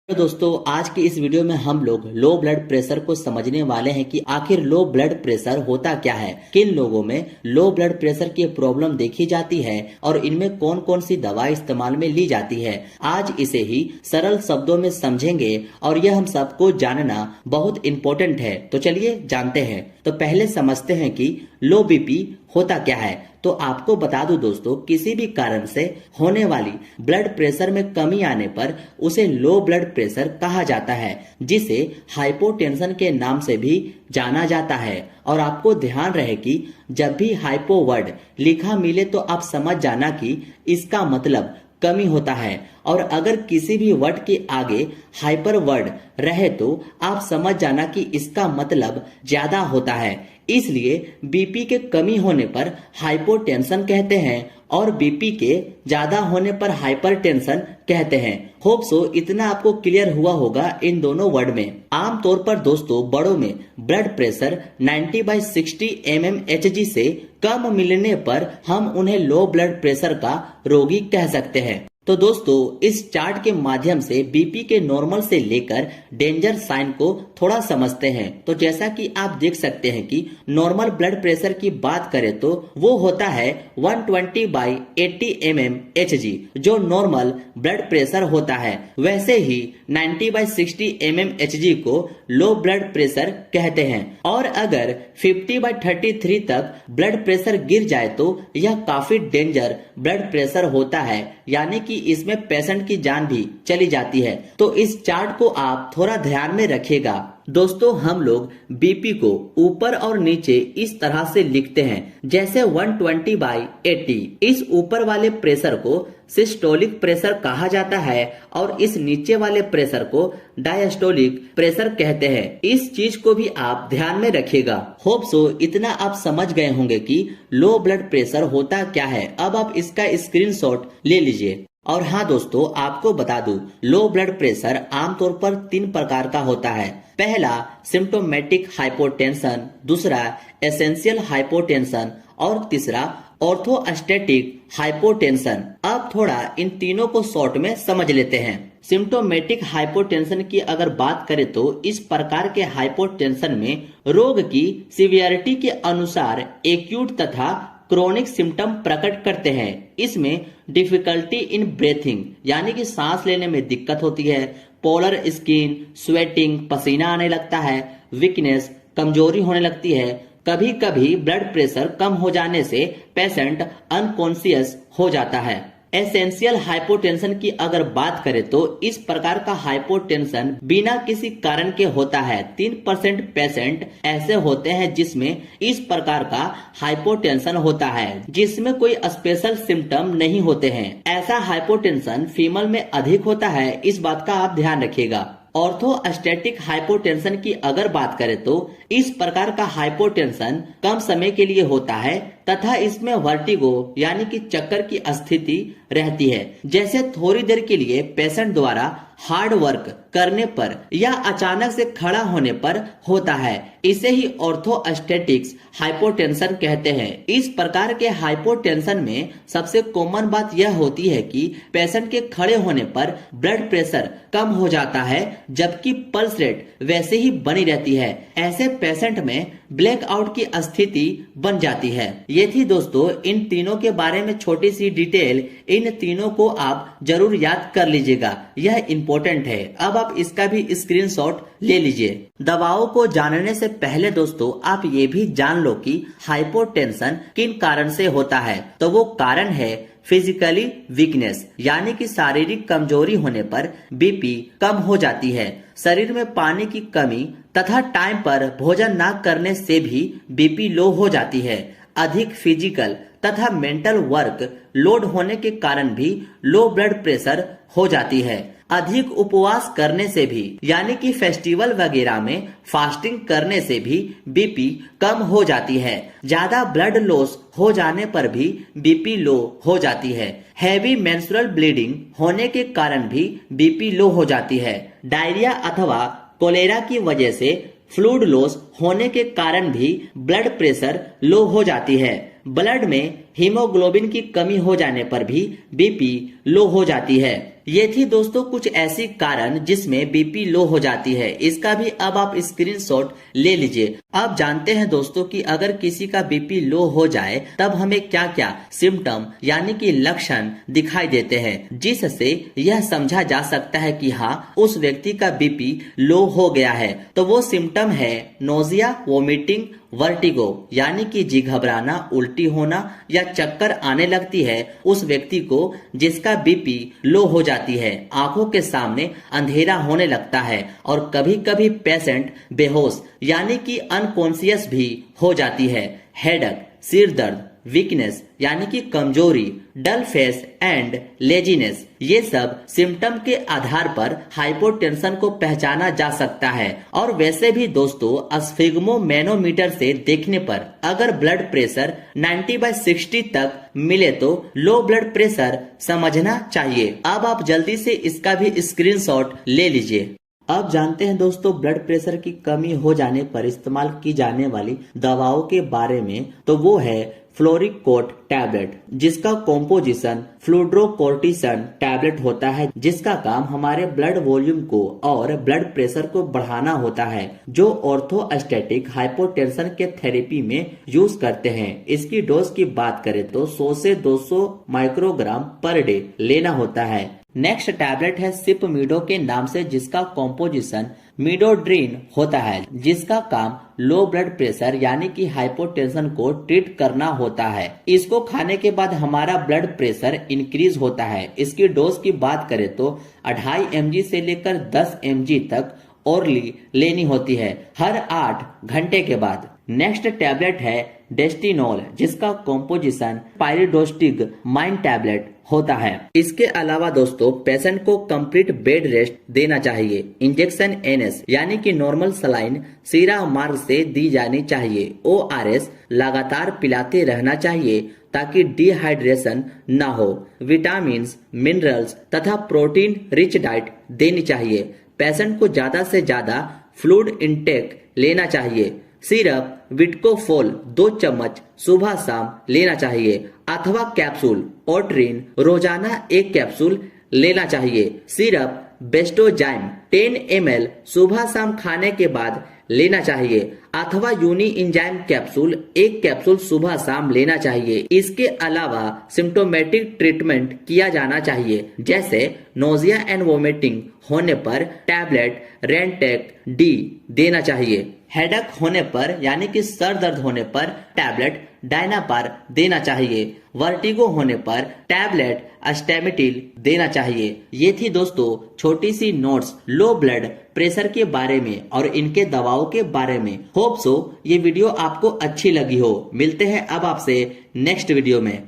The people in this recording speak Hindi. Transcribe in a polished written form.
तो दोस्तों आज की इस वीडियो में हम लोग लो ब्लड प्रेशर को समझने वाले हैं कि आखिर लो ब्लड प्रेशर होता क्या है, किन लोगों में लो ब्लड प्रेशर की प्रॉब्लम देखी जाती है और इनमें कौन कौन सी दवाई इस्तेमाल में ली जाती है। आज इसे ही सरल शब्दों में समझेंगे और यह हम सबको जानना बहुत इम्पोर्टेंट है। तो चलिए जानते हैं। तो पहले समझते हैं कि लो बीपी होता क्या है। तो आपको बता दूं दोस्तों, किसी भी कारण से होने वाली ब्लड प्रेशर में कमी आने पर उसे लो ब्लड प्रेशर कहा जाता है, जिसे हाइपोटेंशन के नाम से भी जाना जाता है। और आपको ध्यान रहे कि जब भी हाइपो वर्ड लिखा मिले तो आप समझ जाना कि इसका मतलब कमी होता है, और अगर किसी भी वर्ड के आगे हाइपर वर्ड रहे तो आप समझ जाना कि इसका मतलब ज्यादा होता है। इसलिए बीपी के कमी होने पर हाइपोटेंशन कहते हैं और बीपी के ज्यादा होने पर हाइपरटेंशन कहते हैं। होप सो इतना आपको क्लियर हुआ होगा इन दोनों वर्ड में। आमतौर पर दोस्तों बड़ों में ब्लड प्रेशर 90/60 mmHg से कम मिलने पर हम उन्हें लो ब्लड प्रेशर का रोगी कह सकते हैं। तो दोस्तों इस चार्ट के माध्यम से बीपी के नॉर्मल से लेकर डेंजर साइन को थोड़ा समझते हैं। तो जैसा कि आप देख सकते हैं कि नॉर्मल ब्लड प्रेशर की बात करें तो वो होता है 120/80 mmHg, जो नॉर्मल ब्लड प्रेशर होता है। वैसे ही 90/60 mmHg को लो ब्लड प्रेशर कहते हैं, और अगर 50/33 तक ब्लड प्रेशर गिर जाए तो यह काफी डेंजर ब्लड प्रेशर होता है, यानी कि इसमें पेशेंट की जान भी चली जाती है। तो इस चार्ट को आप थोड़ा ध्यान में रखिएगा। दोस्तों हम लोग बीपी को ऊपर और नीचे इस तरह से लिखते हैं, जैसे 120/80। इस ऊपर वाले प्रेशर को सिस्टोलिक प्रेशर कहा जाता है और इस नीचे वाले प्रेशर को डायस्टोलिक प्रेशर कहते हैं। इस चीज को भी आप ध्यान में रखिएगा। होप सो इतना आप समझ गए होंगे कि लो ब्लड प्रेशर होता क्या है। अब आप इसका स्क्रीनशॉट ले लीजिए। और हाँ दोस्तों आपको बता दूं, लो ब्लड प्रेशर आमतौर पर 3 प्रकार का होता है। पहला सिम्टोमेटिक हाइपोटेंशन, दूसरा एसेंशियल हाइपोटेंशन और तीसरा ऑर्थोस्टैटिक हाइपोटेंशन। अब थोड़ा इन तीनों को शॉर्ट में समझ लेते हैं। सिम्टोमेटिक हाइपोटेंशन की अगर बात करें तो इस प्रकार के हाइपोटेंशन में रोग की सीवियरिटी के अनुसार एक्यूट तथा क्रोनिक सिम्टम प्रकट करते हैं। इसमें डिफिकल्टी इन ब्रीथिंग, यानी कि सांस लेने में दिक्कत होती है, पोलर स्किन, स्वेटिंग, पसीना आने लगता है, वीकनेस, कमजोरी होने लगती है। कभी कभी ब्लड प्रेशर कम हो जाने से पेशेंट अनकॉन्शियस हो जाता है। एसेंशियल हाइपोटेंशन की अगर बात करें तो इस प्रकार का हाइपोटेंशन बिना किसी कारण के होता है। 3% पेशेंट ऐसे होते हैं जिसमें इस प्रकार का हाइपोटेंशन होता है, जिसमें कोई स्पेशल सिम्टम नहीं होते हैं। ऐसा हाइपोटेंशन फीमेल में अधिक होता है, इस बात का आप ध्यान रखिएगा। ऑर्थोस्टैटिक हाइपोटेंशन की अगर बात करें तो इस प्रकार का हाइपोटेंशन कम समय के लिए होता है तथा इसमें वर्टिगो यानी कि चक्कर की स्थिति रहती है, जैसे थोड़ी देर के लिए पेशेंट द्वारा हार्ड वर्क करने पर या अचानक से खड़ा होने पर होता है। इसे ही ऑर्थोस्टैटिक हाइपोटेंशन कहते हैं। इस प्रकार के हाइपोटेंशन में सबसे कॉमन बात यह होती है कि पेशेंट के खड़े होने पर ब्लड प्रेशर कम हो जाता है, जबकि पल्स रेट वैसे ही बनी रहती है। ऐसे पेशेंट में ब्लैकआउट की स्थिति बन जाती है। ये थी दोस्तों इन तीनों के बारे में छोटी सी डिटेल। इन तीनों को आप जरूर याद कर लीजिएगा, यह इम्पोर्टेंट है। अब आप इसका भी स्क्रीनशॉट ले लीजिए। दवाओं को जानने से पहले दोस्तों आप ये भी जान लो कि हाइपोटेंशन किन कारण से होता है। तो वो कारण है फिजिकली वीकनेस, यानी कि शारीरिक कमजोरी होने पर बीपी कम हो जाती है। शरीर में पानी की कमी तथा टाइम पर भोजन न करने से भी बीपी लो हो जाती है। अधिक फिजिकल तथा मेंटल वर्क लोड होने के कारण भी लो ब्लड प्रेशर हो जाती है। अधिक उपवास करने से भी, यानी कि फेस्टिवल वगैरह में फास्टिंग करने से भी बीपी कम हो जाती है। ज्यादा ब्लड लॉस हो जाने पर भी बीपी लो हो जाती है। हैवी मेंस्ट्रुअल ब्लीडिंग होने के कारण भी बीपी लो हो जाती है। डायरिया अथवा कोलेरा की वजह से फ्लूइड लॉस होने के कारण भी ब्लड प्रेशर लो हो जाती है। ब्लड में हीमोग्लोबिन की कमी हो जाने पर भी बीपी लो हो जाती है। ये थी दोस्तों कुछ ऐसी कारण जिसमें बीपी लो हो जाती है। इसका भी अब आप स्क्रीनशॉट ले लीजिए। अब जानते हैं दोस्तों कि अगर किसी का बीपी लो हो जाए तब हमें क्या क्या सिम्टम यानी कि लक्षण दिखाई देते हैं, जिससे यह समझा जा सकता है कि हाँ उस व्यक्ति का बीपी लो हो गया है। तो वो सिम्टम है नोजिया, वोमिटिंग, वर्टिगो यानी कि जी घबराना, उल्टी होना या चक्कर आने लगती है उस व्यक्ति को जिसका बीपी लो हो जाती है। आंखों के सामने अंधेरा होने लगता है और कभी कभी पेशेंट बेहोश यानी कि अनकॉन्शियस भी हो जाती है। हेडेक, सिर दर्द, वीकनेस यानी कि कमजोरी, डल फेस एंड लेजीनेस, ये सब सिम्टम के आधार पर हाइपोटेंशन को पहचाना जा सकता है। और वैसे भी दोस्तों स्फिग्मोमेनोमीटर से देखने पर अगर ब्लड प्रेशर 90/60 तक मिले तो लो ब्लड प्रेशर समझना चाहिए। अब आप जल्दी से इसका भी स्क्रीनशॉट ले लीजिए। अब जानते हैं दोस्तों ब्लड प्रेशर की कमी हो जाने पर इस्तेमाल की जाने वाली दवाओं के बारे में। तो वो है फ्लोरिकोट टैबलेट, जिसका कॉम्पोजिशन फ्लूड्रोकोर्टिसन टैबलेट होता है, जिसका काम हमारे ब्लड वॉल्यूम को और ब्लड प्रेशर को बढ़ाना होता है, जो ऑर्थोस्टैटिक हाइपोटेंशन के थेरेपी में यूज करते हैं। इसकी डोज की बात करें तो 100 से 200 माइक्रोग्राम पर डे लेना होता है। नेक्स्ट टैबलेट है सिपमीडो के नाम से, जिसका कॉम्पोजिशन मिडोड्रीन होता है, जिसका काम लो ब्लड प्रेशर यानी कि हाइपोटेंशन को ट्रीट करना होता है। इसको खाने के बाद हमारा ब्लड प्रेशर इंक्रीज होता है। इसकी डोज की बात करें तो 2.5 mg से लेकर 10 mg तक ओरली लेनी होती है हर 8 घंटे के बाद। नेक्स्ट टैबलेट है डेस्टिनोल, जिसका कॉम्पोजिशन पायरिडोस्टिक माइन टैबलेट होता है। इसके अलावा दोस्तों पेशेंट को कंप्लीट बेड रेस्ट देना चाहिए। इंजेक्शन NS यानी कि नॉर्मल सलाइन सीरा मार्ग से दी जानी चाहिए। ORS लगातार पिलाते रहना चाहिए ताकि डिहाइड्रेशन ना हो। विटामिन, मिनरल्स तथा प्रोटीन रिच डाइट देनी चाहिए। पेशेंट को ज्यादा से ज्यादा फ्लूइड इंटेक लेना चाहिए। सिरप विटकोफोल 2 चम्मच सुबह शाम लेना चाहिए अथवा कैप्सूल ओट्रिन रोजाना 1 कैप्सूल लेना चाहिए। सिरप बेस्टोजाइम 10 ml सुबह शाम खाने के बाद लेना चाहिए अथवा यूनी इंजाइम कैप्सूल 1 कैप्सूल सुबह शाम लेना चाहिए। इसके अलावा सिम्टोमेटिक ट्रीटमेंट किया जाना चाहिए, जैसे नोजिया एंड वोमिटिंग होने पर टैबलेट रेंटेक डी देना चाहिए। हेडेक होने पर यानी कि सर दर्द होने पर टैबलेट डायनापार देना चाहिए। वर्टिगो होने पर टैबलेट अस्टेमिटिल देना चाहिए। ये थी दोस्तों छोटी सी नोट्स लो ब्लड प्रेशर के बारे में और इनके दवाओं के बारे में। होप सो ये वीडियो आपको अच्छी लगी हो। मिलते हैं अब आपसे नेक्स्ट वीडियो में।